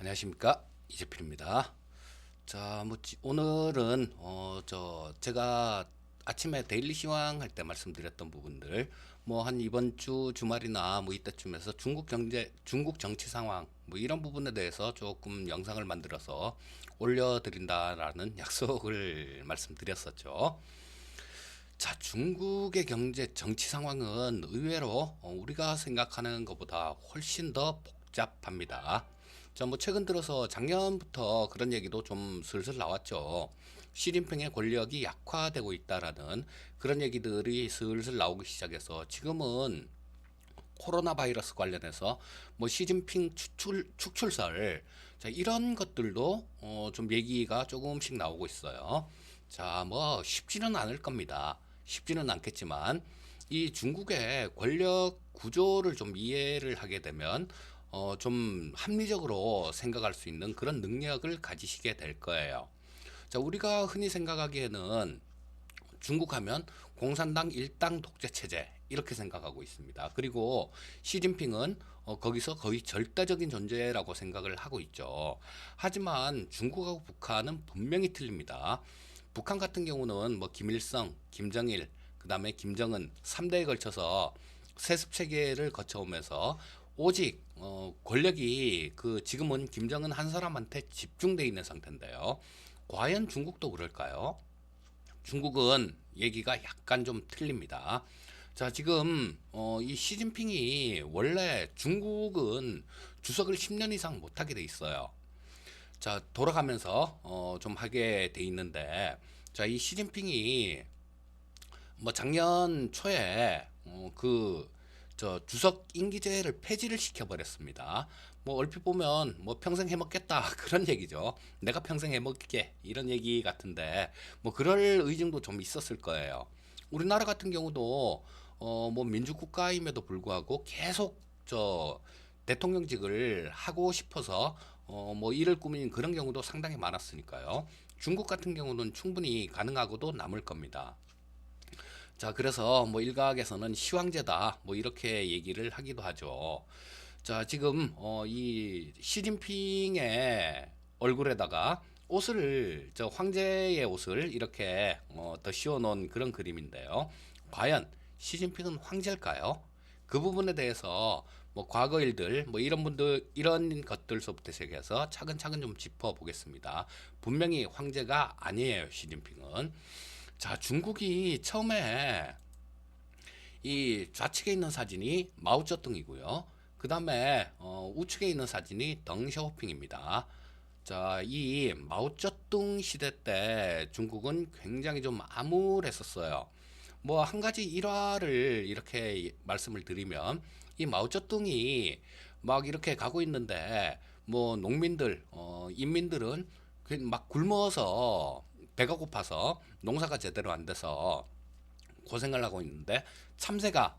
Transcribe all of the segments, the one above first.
안녕하십니까, 이재필입니다. 자, 오늘은 제가 아침에 데일리 시황 할 때 말씀드렸던 부분들, 한 이번 주 주말이나 이때쯤에서 중국 정치 상황 이런 부분에 대해서 조금 영상을 만들어서 올려드린다라는 약속을 말씀드렸었죠. 자, 중국의 경제 정치 상황은 의외로 우리가 생각하는 것보다 훨씬 더 복잡합니다. 자, 최근 들어서 작년부터 그런 얘기도 좀 슬슬 나왔죠. 시진핑의 권력이 약화되고 있다라는 그런 얘기들이 슬슬 나오기 시작해서 지금은 코로나 바이러스 관련해서 시진핑 축출설, 자, 이런 것들도 좀 얘기가 조금씩 나오고 있어요. 자, 쉽지는 않을 겁니다. 쉽지는 않겠지만 이 중국의 권력 구조를 좀 이해를 하게 되면 좀 합리적으로 생각할 수 있는 그런 능력을 가지시게 될 거예요. 자, 우리가 흔히 생각하기에는 중국 하면 공산당 일당 독재 체제 이렇게 생각하고 있습니다. 그리고 시진핑은 거기서 거의 절대적인 존재라고 생각을 하고 있죠. 하지만 중국하고 북한은 분명히 틀립니다. 북한 같은 경우는 김일성, 김정일, 그다음에 김정은 3대에 걸쳐서 세습 체계를 거쳐오면서 오직 권력이 지금은 김정은 한 사람한테 집중돼 있는 상태인데요. 과연 중국도 그럴까요? 중국은 얘기가 약간 좀 틀립니다. 자, 지금 이 시진핑이 원래 중국은 주석을 10년 이상 못하게 돼 있어요. 자, 돌아가면서 좀 하게 돼 있는데, 자, 이 시진핑이 작년 초에 저 주석 임기제를 폐지를 시켜버렸습니다. 얼핏 보면 평생 해먹겠다 그런 얘기죠. 내가 평생 해먹게 이런 얘기 같은데 그럴 의중도 좀 있었을 거예요. 우리나라 같은 경우도 민주국가임에도 불구하고 계속 저 대통령직을 하고 싶어서 일을 꾸민 그런 경우도 상당히 많았으니까요. 중국 같은 경우는 충분히 가능하고도 남을 겁니다. 자, 그래서 일각에서는 시황제다 이렇게 얘기를 하기도 하죠. 자, 지금 이 시진핑의 얼굴에다가 옷을 저 황제의 옷을 이렇게 더 씌워놓은 그런 그림인데요. 과연 시진핑은 황제일까요? 그 부분에 대해서 과거 일들 이런 분들 이런 것들서부터 시작해서 차근차근 좀 짚어보겠습니다. 분명히 황제가 아니에요, 시진핑은. 자, 중국이 처음에 이 좌측에 있는 사진이 마오쩌둥이고요. 그 다음에 우측에 있는 사진이 덩샤오핑입니다. 자, 이 마오쩌둥 시대 때 중국은 굉장히 좀 암울했었어요. 한 가지 일화를 이렇게 말씀을 드리면 이 마오쩌둥이 막 이렇게 가고 있는데 농민들, 인민들은 막 굶어서 배가 고파서 농사가 제대로 안 돼서 고생을 하고 있는데 참새가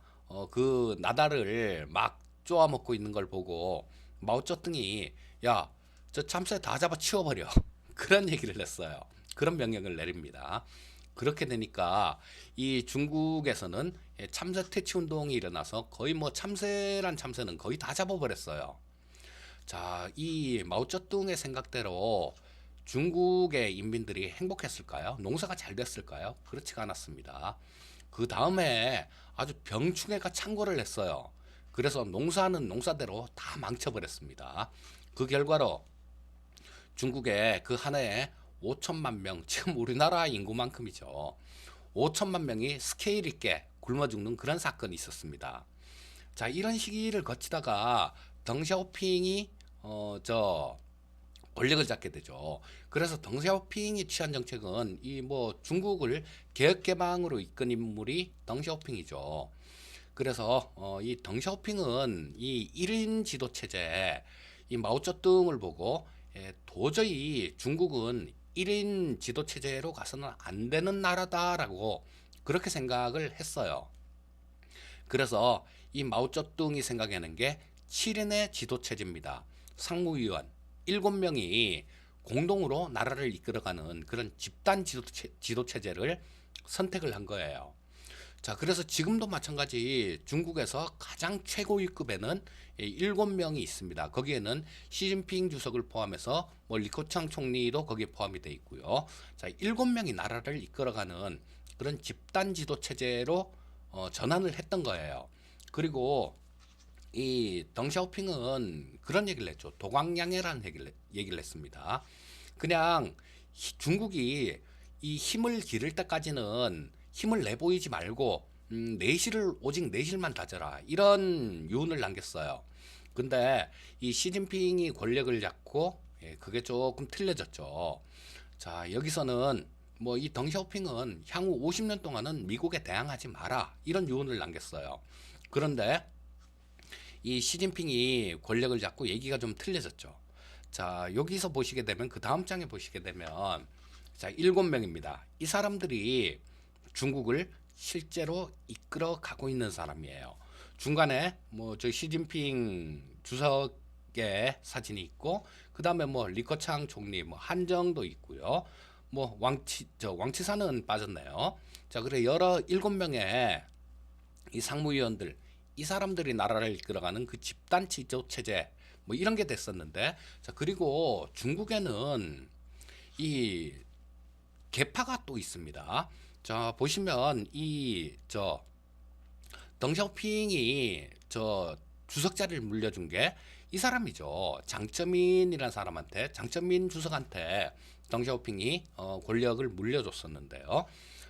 그 나다를 막 쪼아 먹고 있는 걸 보고 마오쩌둥이 야, 저 참새 다 잡아 치워버려. 그런 얘기를 했어요. 그런 명령을 내립니다. 그렇게 되니까 이 중국에서는 참새 퇴치 운동이 일어나서 거의 참새란 참새는 거의 다 잡아버렸어요. 자, 이 마오쩌둥의 생각대로 중국의 인민들이 행복했을까요? 농사가 잘 됐을까요? 그렇지가 않았습니다. 그 다음에 아주 병충해가 창궐을 했어요. 그래서 농사는 농사대로 다 망쳐버렸습니다. 그 결과로 중국의 그 한 해에 5천만 명, 지금 우리나라 인구만큼이죠. 5천만 명이 스케일 있게 굶어 죽는 그런 사건이 있었습니다. 자, 이런 시기를 거치다가 덩샤오핑이 권력을 잡게 되죠. 그래서 덩샤오핑이 취한 정책은 이 중국을 개혁 개방으로 이끈 인물이 덩샤오핑이죠. 그래서 이 덩샤오핑은 이 1인 지도 체제, 이 마오쩌둥을 보고 도저히 중국은 1인 지도 체제로 가서는 안 되는 나라다라고 그렇게 생각을 했어요. 그래서 이 마오쩌둥이 생각하는 게 7인의 지도체제입니다. 상무위원 7명이 공동으로 나라를 이끌어가는 그런 집단 지도체제를 선택을 한 거예요. 자, 그래서 지금도 마찬가지 중국에서 가장 최고위급에는 7명이 있습니다. 거기에는 시진핑 주석을 포함해서 뭐 리커창 총리도 거기에 포함이 돼 있고요. 자, 7명이 나라를 이끌어가는 그런 집단 지도 체제로 전환을 했던 거예요. 그리고 이 덩샤오핑은 그런 얘기를 했죠. 도광양해라는 얘기를 했습니다. 그냥 중국이 이 힘을 기를 때까지는 힘을 내보이지 말고 내실을 오직 내실만 다져라 이런 유언을 남겼어요. 근데 이 시진핑이 권력을 잡고 그게 조금 틀려졌죠. 자, 여기서는 뭐 이 덩샤오핑은 향후 50년 동안은 미국에 대항하지 마라 이런 유언을 남겼어요. 그런데 이 시진핑이 권력을 잡고 얘기가 좀 틀려졌죠. 자, 여기서 보시게 되면 그 다음 장에 보시게 되면 자, 7명입니다. 이 사람들이 중국을 실제로 이끌어 가고 있는 사람이에요. 중간에 뭐 저 시진핑 주석의 사진이 있고 그다음에 뭐 리커창 총리 뭐 한정도 있고요. 뭐 왕치산은 빠졌네요. 자, 그래 여러 7명의 이 상무위원들 이 사람들이 나라를 이끌어가는 그 집단 지도 체제 뭐 이런 게 됐었는데 자, 그리고 중국에는 이 계파가 또 있습니다. 자, 보시면 이 저 덩샤오핑이 저 주석 자리를 물려준 게 이 사람이죠. 장쩌민이라는 사람한테 장쩌민 주석한테 덩샤오핑이 권력을 물려줬었는데요.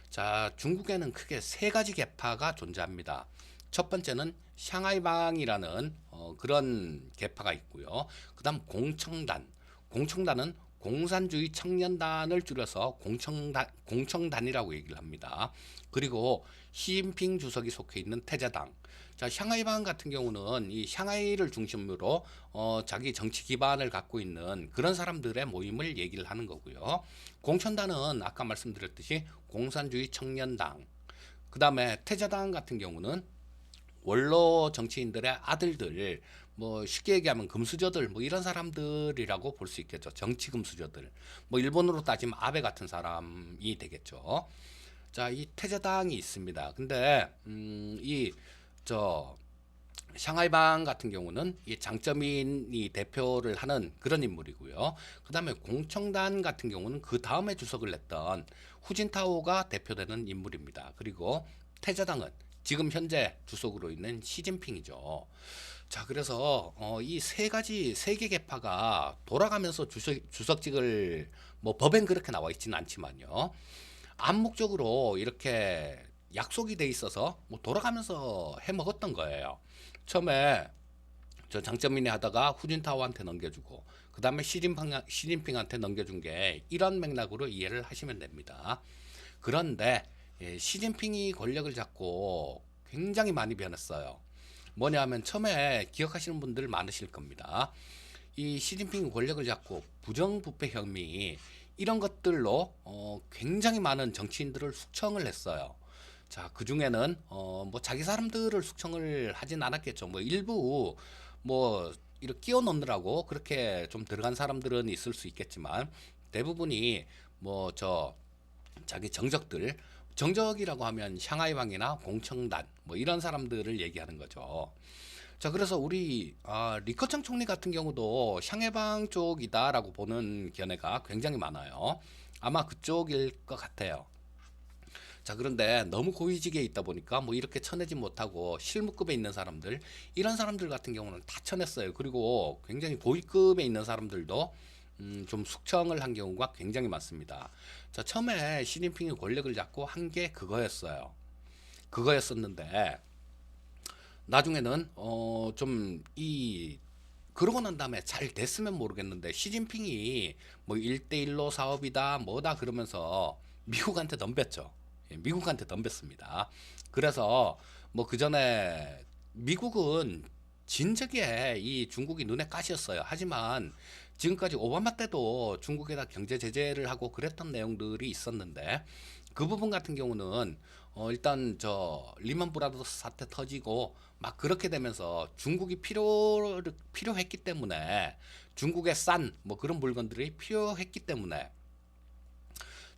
자, 중국에는 크게 세 가지 계파가 존재합니다. 첫 번째는 샹하이방이라는 그런 계파가 있고요. 그다음 공청단. 공청단은 공산주의 청년단을 줄여서 공청단이라고 얘기를 합니다. 그리고 시진핑 주석이 속해 있는 태자당. 자, 샹하이방 같은 경우는 이 샹하이를 중심으로 자기 정치 기반을 갖고 있는 그런 사람들의 모임을 얘기를 하는 거고요. 공천단은 아까 말씀드렸듯이 공산주의 청년당. 그 다음에 태자당 같은 경우는 원로 정치인들의 아들들, 뭐 쉽게 얘기하면 금수저들, 뭐 이런 사람들이라고 볼 수 있겠죠. 정치 금수저들. 뭐 일본으로 따지면 아베 같은 사람이 되겠죠. 자, 이 태자당이 있습니다. 근데 이저 샹하이방 같은 경우는 이 장쩌민이 대표를 하는 그런 인물이고요. 그다음에 공청단 같은 경우는 그 다음에 주석을 냈던 후진타오가 대표되는 인물입니다. 그리고 태자당은 지금 현재 주석으로 있는 시진핑이죠. 자, 그래서 이 세 가지 세계 계파가 돌아가면서 주석직을 뭐 법엔 그렇게 나와 있지는 않지만요. 암묵적으로 이렇게 약속이 돼 있어서 뭐 돌아가면서 해 먹었던 거예요. 처음에 저 장점민이 하다가 후진타오한테 넘겨주고 그 다음에 시진핑한테 넘겨준 게 이런 맥락으로 이해를 하시면 됩니다. 그런데 시진핑이 권력을 잡고 굉장히 많이 변했어요. 뭐냐 하면 처음에 기억하시는 분들 많으실 겁니다. 이 시진핑이 권력을 잡고 부정부패 혐의 이런 것들로 굉장히 많은 정치인들을 숙청을 했어요. 자, 그 중에는 뭐 자기 사람들을 숙청을 하진 않았겠죠. 뭐 일부 뭐 이렇게 끼워 넣느라고 그렇게 좀 들어간 사람들은 있을 수 있겠지만 대부분이 뭐 저 자기 정적이라고 하면 샹하이방이나 공청단 뭐 이런 사람들을 얘기하는 거죠. 자, 그래서 우리 리커창 총리 같은 경우도 샹해방 쪽이다라고 보는 견해가 굉장히 많아요. 아마 그쪽일 것 같아요. 자, 그런데 너무 고위직에 있다 보니까 뭐 이렇게 쳐내지 못하고 실무급에 있는 사람들, 이런 사람들 같은 경우는 다 쳐냈어요. 그리고 굉장히 고위급에 있는 사람들도 좀 숙청을 한 경우가 굉장히 많습니다. 자, 처음에 시진핑이 권력을 잡고 한 게 그거였었는데 나중에는 좀 이 그러고 난 다음에 잘 됐으면 모르겠는데 시진핑이 뭐 1대1로 사업이다 뭐다 그러면서 미국한테 덤볐죠. 미국한테 덤볐습니다. 그래서 뭐 그 전에 미국은 진즉에 이 중국이 눈에 가시였어요. 하지만 지금까지 오바마 때도 중국에다 경제 제재를 하고 그랬던 내용들이 있었는데 그 부분 같은 경우는 일단 저 리먼 브라더스 사태 터지고 막 그렇게 되면서 중국이 필요했기 때문에 중국의 싼 뭐 그런 물건들이 필요했기 때문에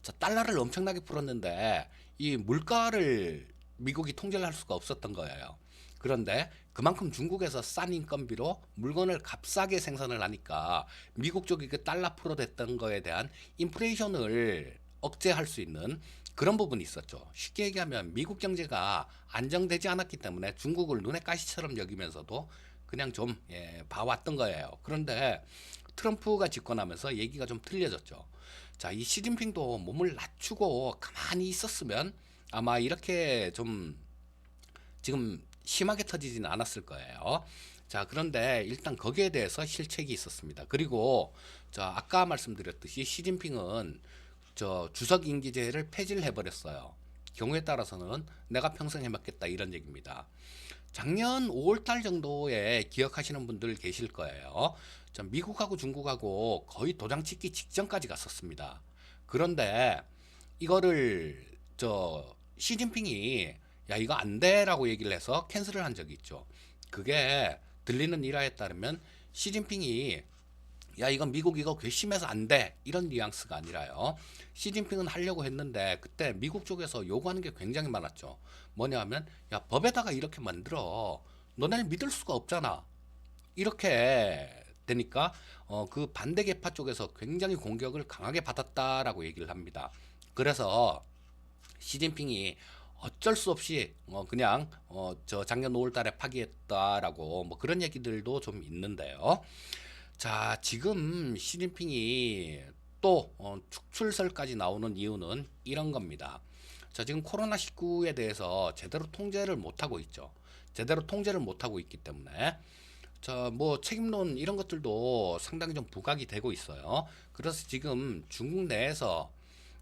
자, 달러를 엄청나게 풀었는데 이 물가를 미국이 통제를 할 수가 없었던 거예요. 그런데 그만큼 중국에서 싼 인건비로 물건을 값싸게 생산을 하니까 미국 쪽이 그 달러 프로 됐던 거에 대한 인플레이션을 억제할 수 있는 그런 부분이 있었죠. 쉽게 얘기하면 미국 경제가 안정되지 않았기 때문에 중국을 눈의 가시처럼 여기면서도 그냥 좀 봐왔던 거예요. 그런데 트럼프가 집권하면서 얘기가 좀 틀려졌죠. 자, 이 시진핑도 몸을 낮추고 가만히 있었으면 아마 이렇게 좀 지금 심하게 터지지는 않았을 거예요. 자, 그런데 일단 거기에 대해서 실책이 있었습니다. 그리고 아까 말씀드렸듯이 시진핑은 주석 임기제를 폐지를 해버렸어요. 경우에 따라서는 내가 평생 해먹겠다 이런 얘기입니다. 작년 5월달 정도에 기억하시는 분들 계실 거예요. 미국하고 중국하고 거의 도장 찍기 직전까지 갔었습니다. 그런데 이거를 시진핑이 야 이거 안 돼라고 얘기를 해서 캔슬을 한 적이 있죠. 그게 들리는 일화에 따르면 시진핑이 야 이건 미국 이거 괘씸해서 안 돼 이런 뉘앙스가 아니라요. 시진핑은 하려고 했는데 그때 미국 쪽에서 요구하는 게 굉장히 많았죠. 뭐냐 하면 야 법에다가 이렇게 만들어 너네를 믿을 수가 없잖아 이렇게 되니까 그 반대 계파 쪽에서 굉장히 공격을 강하게 받았다라고 얘기를 합니다. 그래서 시진핑이 어쩔 수 없이 그냥 작년 5월달에 파기했다라고 뭐 그런 얘기들도 좀 있는데요. 자, 지금 시진핑이 또 축출설까지 나오는 이유는 이런 겁니다. 자, 지금 코로나19에 대해서 제대로 통제를 못하고 있죠. 제대로 통제를 못하고 있기 때문에 뭐 책임론 이런 것들도 상당히 좀 부각이 되고 있어요. 그래서 지금 중국 내에서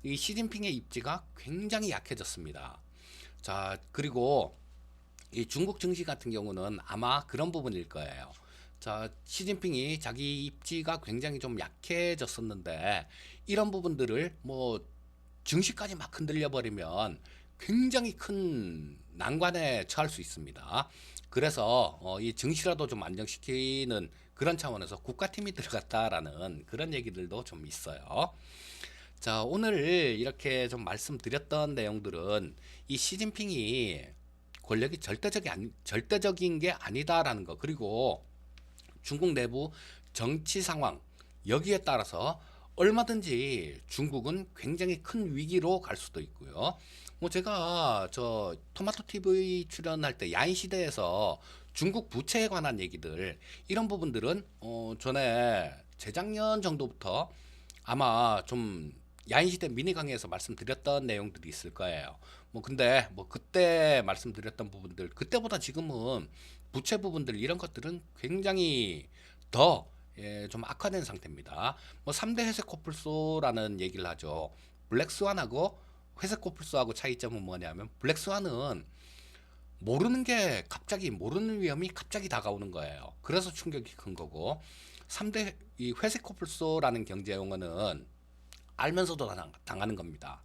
이 시진핑의 입지가 굉장히 약해졌습니다. 자, 그리고 이 중국 증시 같은 경우는 아마 그런 부분일 거예요. 자, 시진핑이 자기 입지가 굉장히 좀 약해졌었는데 이런 부분들을 뭐 증시까지 막 흔들려 버리면 굉장히 큰 난관에 처할 수 있습니다. 그래서 이 증시라도 좀 안정시키는 그런 차원에서 국가팀이 들어갔다라는 그런 얘기들도 좀 있어요. 자, 오늘 이렇게 좀 말씀드렸던 내용들은 이 시진핑이 권력이 절대적인 게 아니다라는 거, 그리고 중국 내부 정치 상황 여기에 따라서 얼마든지 중국은 굉장히 큰 위기로 갈 수도 있고요. 뭐 제가 토마토 TV 출연할 때 야인 시대에서 중국 부채에 관한 얘기들 이런 부분들은 전에 재작년 정도부터 아마 좀 야인 시대 미니 강의에서 말씀드렸던 내용들이 있을 거예요. 뭐 근데 뭐 그때 말씀드렸던 부분들 그때보다 지금은 부채 부분들 이런 것들은 굉장히 더 좀 악화된 상태입니다. 뭐 3대 회색 코뿔소라는 얘기를 하죠. 블랙스완하고 회색 코뿔소하고 차이점은 뭐냐면 블랙스완은 모르는 게 갑자기 모르는 위험이 갑자기 다가오는 거예요. 그래서 충격이 큰 거고 3대 이 회색 코뿔소라는 경제 용어는 알면서도 당하는 겁니다.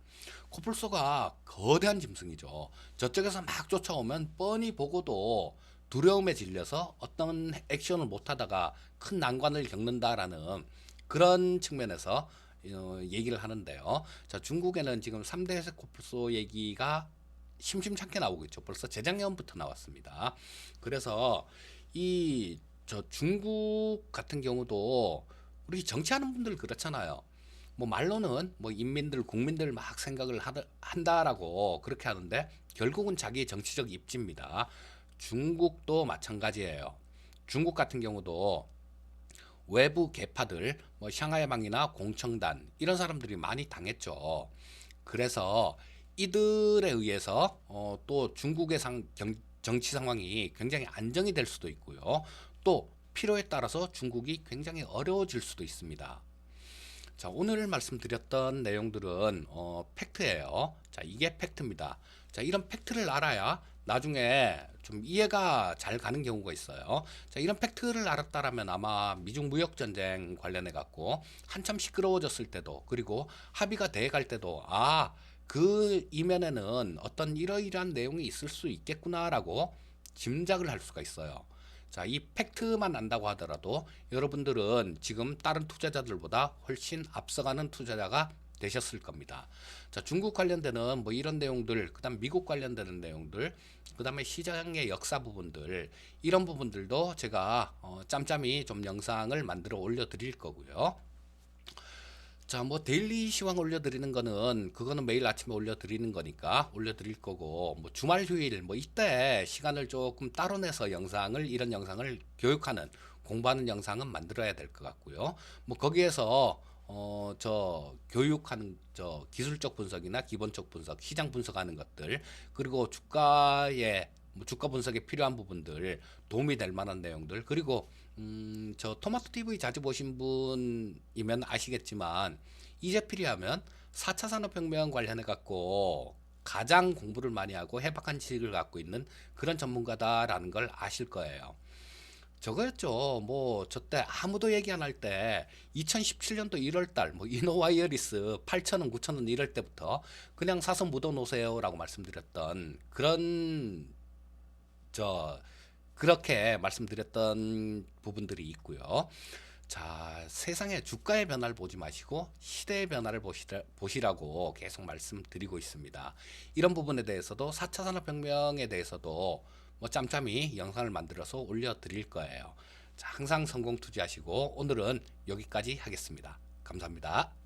코뿔소가 거대한 짐승이죠. 저쪽에서 막 쫓아오면 뻔히 보고도 두려움에 질려서 어떤 액션을 못하다가 큰 난관을 겪는다라는 그런 측면에서 얘기를 하는데요. 자, 중국에는 지금 3대 회색 코뿔소 얘기가 심심찮게 나오고 있죠. 벌써 재작년부터 나왔습니다. 그래서 중국 같은 경우도 우리 정치하는 분들 그렇잖아요. 뭐 말로는 뭐 인민들 국민들 막 생각을 한다라고 그렇게 하는데 결국은 자기의 정치적 입지입니다. 중국도 마찬가지예요. 중국 같은 경우도 외부 계파들 뭐 샹하이방이나 공청단 이런 사람들이 많이 당했죠. 그래서 이들에 의해서 또 중국의 정치 상황이 굉장히 안정이 될 수도 있고요. 또 필요에 따라서 중국이 굉장히 어려워질 수도 있습니다. 자, 오늘 말씀드렸던 내용들은 팩트예요. 자, 이게 팩트입니다. 자, 이런 팩트를 알아야 나중에 좀 이해가 잘 가는 경우가 있어요. 자, 이런 팩트를 알았다라면 아마 미중 무역 전쟁 관련해 갖고 한참 시끄러워졌을 때도 그리고 합의가 돼 갈 때도 그 이면에는 어떤 이러이러한 내용이 있을 수 있겠구나라고 짐작을 할 수가 있어요. 자, 이 팩트만 안다고 하더라도 여러분들은 지금 다른 투자자들보다 훨씬 앞서가는 투자자가 되셨을 겁니다. 자, 중국 관련되는 뭐 이런 내용들, 그다음 미국 관련되는 내용들, 그다음에 시장의 역사 부분들, 이런 부분들도 제가 짬짬이 좀 영상을 만들어 올려드릴 거고요. 자, 뭐 데일리 시황 올려드리는 거는 그거는 매일 아침에 올려드리는 거니까 올려드릴 거고, 뭐 주말 휴일 뭐 이때 시간을 조금 따로 내서 영상을, 이런 영상을 교육하는, 공부하는 영상은 만들어야 될 것 같고요. 뭐 거기에서 저 교육하는 저 기술적 분석이나 기본적 분석, 시장 분석하는 것들, 그리고 주가의 뭐 주가 분석에 필요한 부분들, 도움이 될 만한 내용들, 그리고 저 토마토 TV 자주 보신 분이면 아시겠지만, 이재필이 하면 4차 산업혁명 관련해 갖고 가장 공부를 많이 하고 해박한 지식을 갖고 있는 그런 전문가다라는 걸 아실 거예요. 저거였죠. 뭐 저 때 아무도 얘기 안 할 때 2017년도 1월 달뭐 이노와이어리스 8,000원, 9,000원 이럴 때부터 그냥 사서 묻어 놓으세요라고 말씀드렸던 그런 저 그렇게 말씀드렸던 부분들이 있고요. 자, 세상의 주가의 변화를 보지 마시고 시대의 변화를 보시라고 계속 말씀드리고 있습니다. 이런 부분에 대해서도 4차 산업혁명에 대해서도 뭐 짬짬이 영상을 만들어서 올려드릴 거예요. 자, 항상 성공 투자하시고 오늘은 여기까지 하겠습니다. 감사합니다.